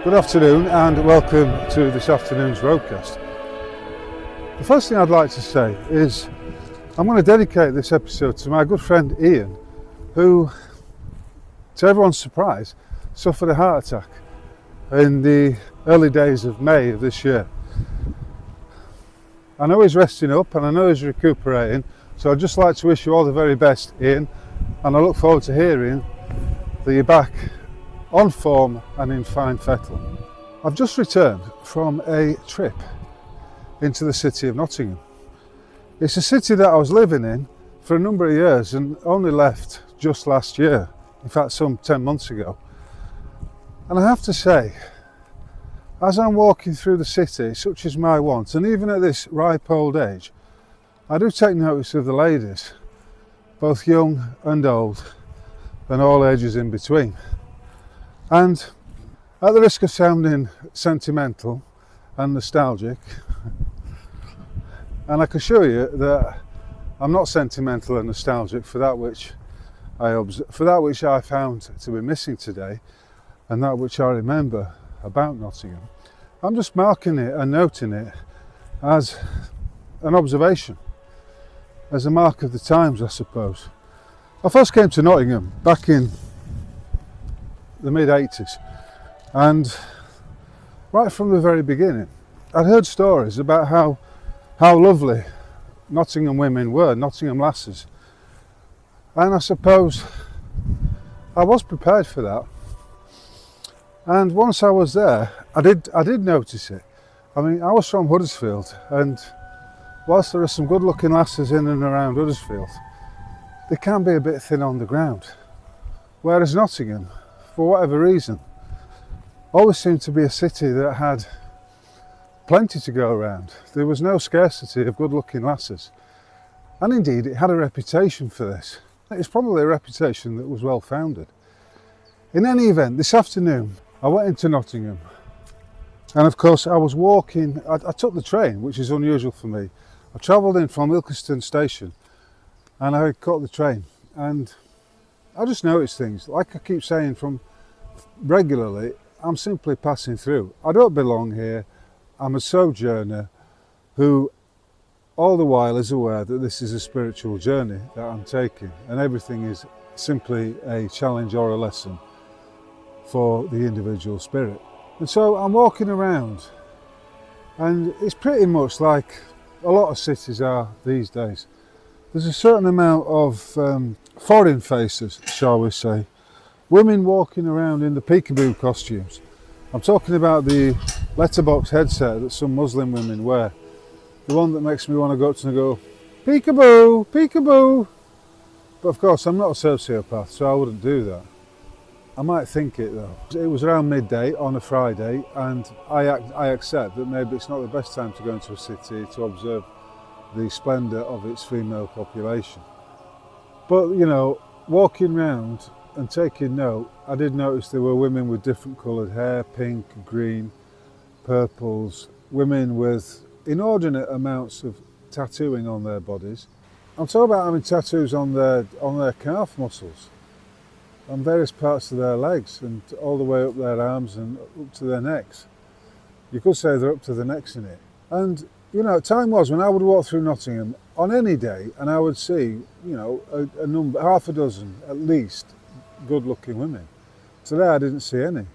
Good afternoon and welcome to this afternoon's roadcast. The first thing I'd like to say is I'm going to dedicate this episode to my good friend Ian, who, to everyone's surprise, suffered a heart attack in the early days of May of this year. I know he's resting up and I know he's recuperating, so I'd just like to wish you all the very best, Ian, and I look forward to hearing that you're back on form and in fine fettle. I've just returned from a trip into the city of Nottingham. It's a city that I was living in for a number of years and only left just last year, in fact some 10 months ago. And I have to say, as I'm walking through the city, such is my want, and even at this ripe old age, I do take notice of the ladies, both young and old, and all ages in between. And at the risk of sounding sentimental and nostalgic, and I can assure you that I'm not sentimental and nostalgic for that which I found to be missing today, and that which I remember about Nottingham. I'm just marking it and noting it as an observation, as a mark of the times, I suppose. I first came to Nottingham back in the mid-80s, and right from the very beginning I'd heard stories about how lovely Nottingham women were, Nottingham lasses, and I suppose I was prepared for that. And once I was there, I did notice it. I mean, I was from Huddersfield, and whilst there are some good looking lasses in and around Huddersfield, they can be a bit thin on the ground, whereas Nottingham, for whatever reason, always seemed to be a city that had plenty to go around. There was no scarcity of good looking lasses, and indeed it had a reputation for this. It's probably a reputation that was well founded. In any event, this afternoon I went into Nottingham, and of course I was walking. I took the train, which is unusual for me. I travelled in from Ilkeston station and I caught the train, and I just noticed things. Like I keep saying from regularly, I'm simply passing through. I don't belong here. I'm a sojourner who all the while is aware that this is a spiritual journey that I'm taking, and everything is simply a challenge or a lesson for the individual spirit. And so I'm walking around, and it's pretty much like a lot of cities are these days. There's a certain amount of foreign faces, shall we say, women walking around in the peekaboo costumes. I'm talking about the letterbox headset that some Muslim women wear, the one that makes me want to go up to and go, peekaboo, peekaboo. But of course I'm not a sociopath, so I wouldn't do that. I might think it though. It was around midday on a Friday, and I accept that maybe it's not the best time to go into a city to observe the splendour of its female population. But you know, walking round and taking note, I did notice there were women with different coloured hair, pink, green, purples, women with inordinate amounts of tattooing on their bodies. I'm talking about having tattoos on their calf muscles, on various parts of their legs, and all the way up their arms and up to their necks. You could say they're up to the necks in it. And you know, time was when I would walk through Nottingham on any day and I would see, you know, a number, half a dozen at least, good looking women. Today I didn't see any.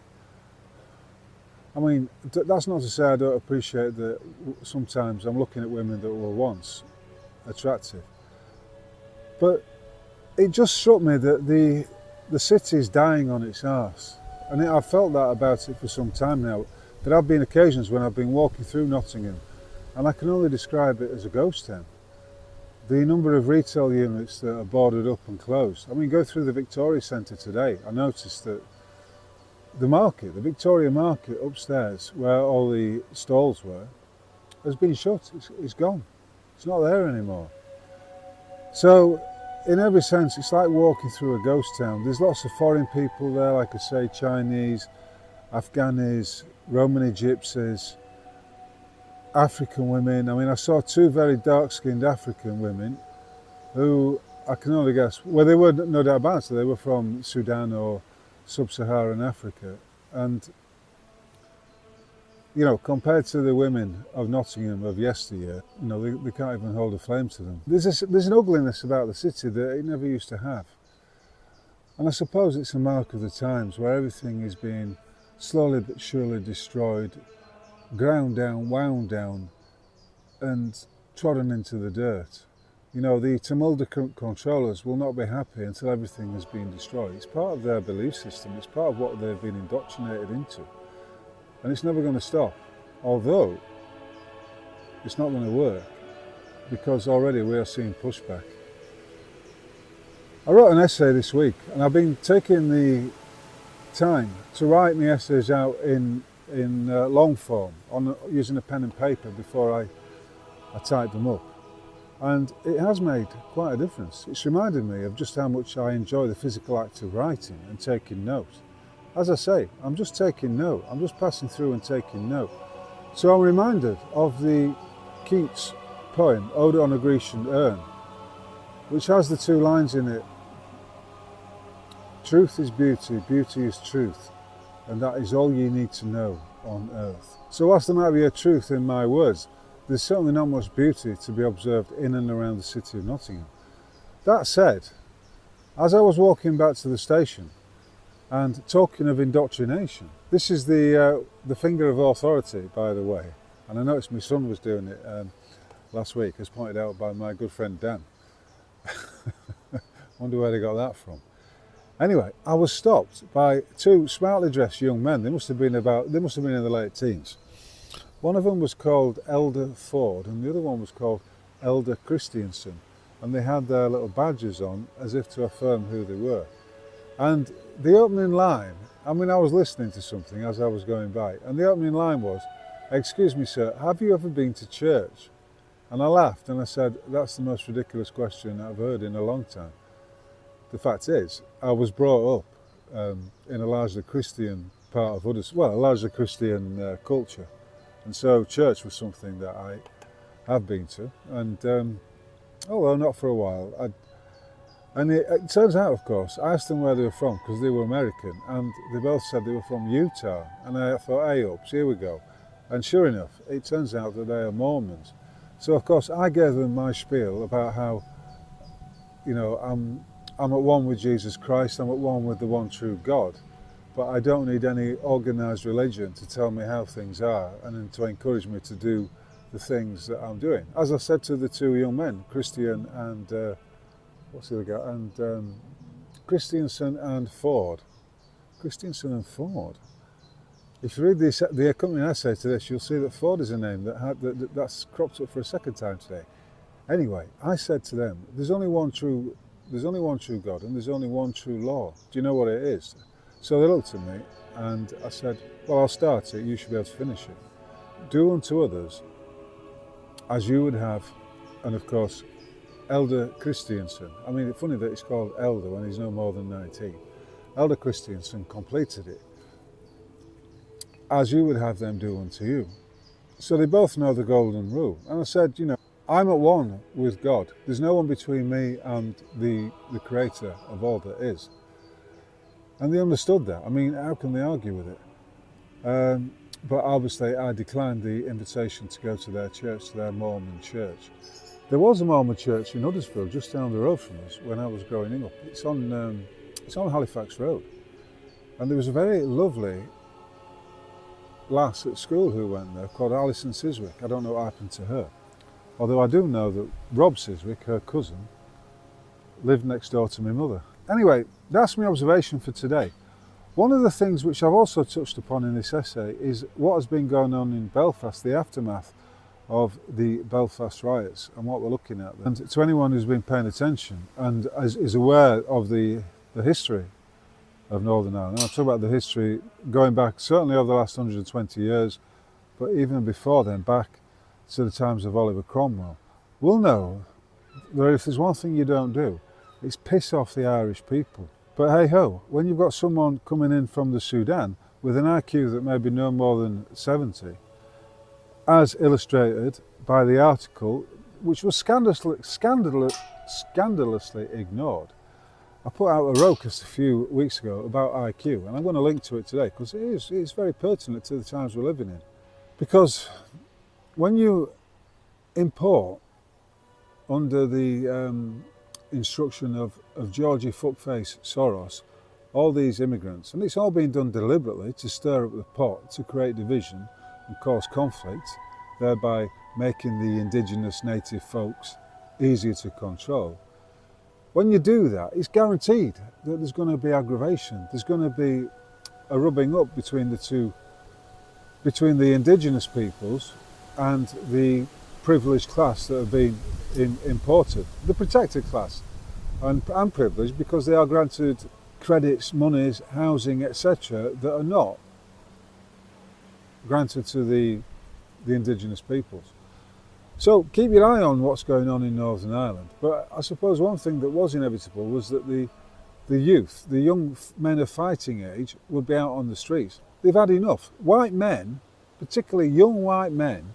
I mean, that's not to say I don't appreciate that sometimes I'm looking at women that were once attractive. But it just struck me that the city is dying on its arse. And I've felt that about it for some time now. There have been occasions when I've been walking through Nottingham and I can only describe it as a ghost town. The number of retail units that are boarded up and closed. I mean, go through the Victoria Centre today, I noticed that the market, the Victoria Market upstairs, where all the stalls were, has been shut. It's gone. It's not there anymore. So, in every sense, it's like walking through a ghost town. There's lots of foreign people there, like I say, Chinese, Afghanis, Romani gypsies, African women. I mean, I saw two very dark-skinned African women who I can only guess, well, they were no doubt about it, they were from Sudan or sub-Saharan Africa, and You know, compared to the women of Nottingham of yesteryear, you know, they can't even hold a flame to them. There's an ugliness about the city that it never used to have. And I suppose it's a mark of the times where everything is being slowly but surely destroyed, ground down, wound down, and trodden into the dirt. You know, the tumultuous controllers will not be happy until everything has been destroyed. It's part of their belief system, it's part of what they've been indoctrinated into. And it's never going to stop, although it's not going to work, because already we are seeing pushback. I wrote an essay this week, and I've been taking the time to write my essays out in long form, using a pen and paper before I type them up. And it has made quite a difference. It's reminded me of just how much I enjoy the physical act of writing and taking note. As I say, I'm just taking note. I'm just passing through and taking note. So I'm reminded of the Keats poem, Ode on a Grecian Urn, which has the two lines in it. Truth is beauty, beauty is truth, and that is all you need to know on earth. So whilst there might be a truth in my words, there's certainly not much beauty to be observed in and around the city of Nottingham. That said, as I was walking back to the station, and talking of indoctrination, this is the finger of authority, by the way, and I noticed my son was doing it last week, as pointed out by my good friend Dan. Wonder where they got that from. Anyway, I was stopped by two smartly dressed young men. They must have been in the late teens. One of them was called Elder Ford and the other one was called Elder Christiansen, and they had their little badges on as if to affirm who they were. And the opening line, I mean, I was listening to something as I was going by, and the opening line was, "Excuse me, sir, have you ever been to church?" And I laughed and I said, "That's the most ridiculous question I've heard in a long time." The fact is, I was brought up in a largely Christian part of Huddersfield, well, a largely Christian culture. And so church was something that I have been to, and although not for a while. And it turns out, of course, I asked them where they were from because they were American, and they both said they were from Utah. And I thought, hey ups, here we go. And sure enough, it turns out that they are Mormons. So of course I gave them my spiel about how, you know, I'm at one with Jesus Christ, I'm at one with the one true God, but I don't need any organised religion to tell me how things are and to encourage me to do the things that I'm doing. As I said to the two young men, Christian and what's the other guy? And Christiansen and Ford. Christiansen and Ford. If you read the accompanying essay to this, you'll see that Ford is a name that's cropped up for a second time today. Anyway, I said to them, there's only one true God and there's only one true law. Do you know what it is? So they looked at me and I said, well, I'll start it, you should be able to finish it. Do unto others as you would have, and of course, Elder Christiansen. I mean, it's funny that it's called Elder when he's no more than 19. Elder Christiansen completed it. As you would have them do unto you. So they both know the golden rule. And I said, you know, I'm at one with God. There's no one between me and the creator of all that is. And they understood that. I mean, how can they argue with it? But obviously I declined the invitation to go to their church, to their Mormon church. There was a Mormon church in Huddersfield, just down the road from us, when I was growing up. It's on Halifax Road. And there was a very lovely lass at school who went there called Alison Siswick. I don't know what happened to her. Although I do know that Rob Siswick, her cousin, lived next door to my mother. Anyway, that's my observation for today. One of the things which I've also touched upon in this essay is what has been going on in Belfast, the aftermath of the Belfast riots and what we're looking at there. And to anyone who's been paying attention and is aware of the history of Northern Ireland, I'm talking about the history going back certainly over the last 120 years, but even before then, back to the times of Oliver Cromwell, we'll know that if there's one thing you don't do, it's piss off the Irish people. But hey ho, when you've got someone coming in from the Sudan with an IQ that may be no more than 70, as illustrated by the article, which was scandalously ignored. I put out a rocust a few weeks ago about IQ, and I'm going to link to it today because it is very pertinent to the times we're living in. Because when you import under the instruction of Georgie Scrotum-face Soros, all these immigrants, and it's all been done deliberately to stir up the pot, to create division and cause conflict, thereby making the indigenous native folks easier to control. When you do that, it's guaranteed that there's going to be aggravation. There's going to be a rubbing up between the indigenous peoples and the privileged class that have been imported. The protected class and privileged because they are granted credits, monies, housing, etc. that are not granted to the indigenous peoples. So keep your eye on what's going on in Northern Ireland. But I suppose one thing that was inevitable was that the youth, the young men of fighting age, would be out on the streets. They've had enough. White men, particularly young white men,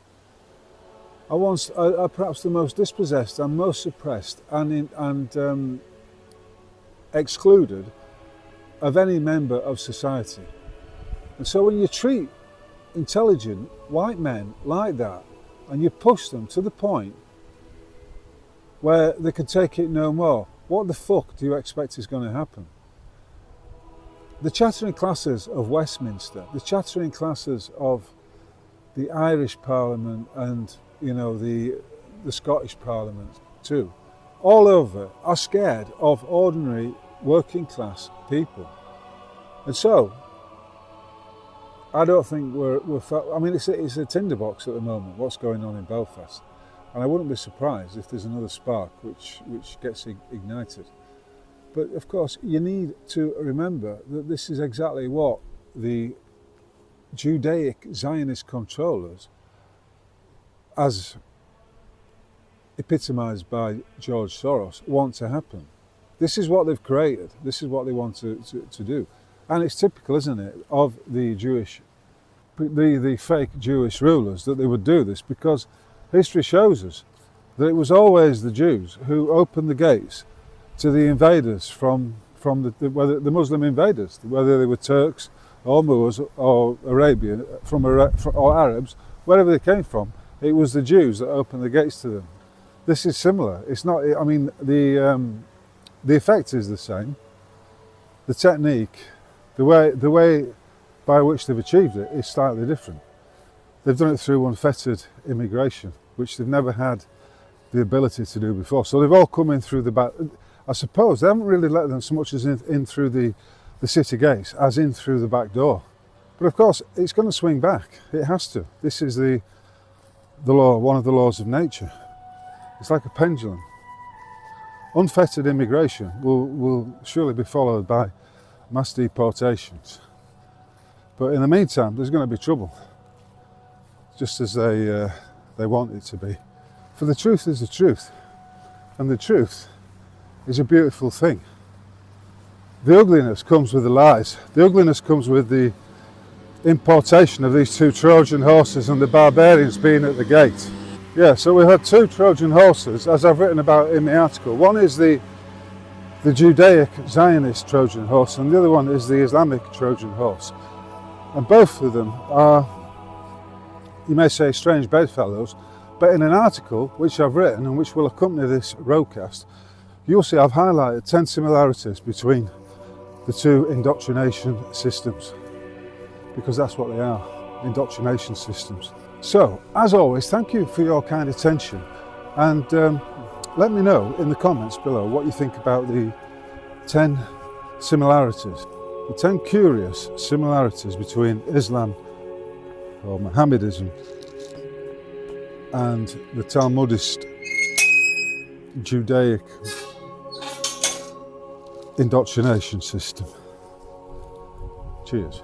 are perhaps the most dispossessed and most suppressed and excluded of any member of society. And so when you treat intelligent white men like that, and you push them to the point where they can take it no more, what the fuck do you expect is going to happen? The chattering classes of Westminster, the chattering classes of the Irish Parliament and, you know, the Scottish Parliament too, all over are scared of ordinary working class people. And so I don't think I mean, it's a tinderbox at the moment, what's going on in Belfast. And I wouldn't be surprised if there's another spark which gets ignited. But of course, you need to remember that this is exactly what the Judaic Zionist controllers, as epitomised by George Soros, want to happen. This is what they've created. This is what they want to do. And it's typical, isn't it, of the the fake Jewish rulers that they would do this, because history shows us that it was always the Jews who opened the gates to the invaders from the Muslim invaders, whether they were Turks or Moors or Arabian, or Arabs, wherever they came from. It was the Jews that opened the gates to them. This is similar. It's not. I mean, the effect is the same. The technique, the way by which they've achieved it is slightly different. They've done it through unfettered immigration, which they've never had the ability to do before. So they've all come in through the back. I suppose they haven't really let them so much as in through the city gates as in through the back door. But of course, it's going to swing back. It has to. This is the law, one of the laws of nature. It's like a pendulum. Unfettered immigration will surely be followed by mass deportations. But in the meantime, there's going to be trouble, just as they want it to be. For the truth is the truth, and the truth is a beautiful thing. The ugliness comes with the lies. The ugliness comes with the importation of these two Trojan horses and the barbarians being at the gate. Yeah, so we had two Trojan horses, as I've written about in the article. One is the Judaic Zionist Trojan horse, and the other one is the Islamic Trojan horse. And both of them are, you may say, strange bedfellows, but in an article which I've written and which will accompany this roadcast, you'll see I've highlighted 10 similarities between the two indoctrination systems, because that's what they are, indoctrination systems. So, as always, thank you for your kind attention, and let me know in the comments below what you think about the 10 similarities, the 10 curious similarities between Islam or Mohammedism and the Talmudist Judaic indoctrination system. Cheers.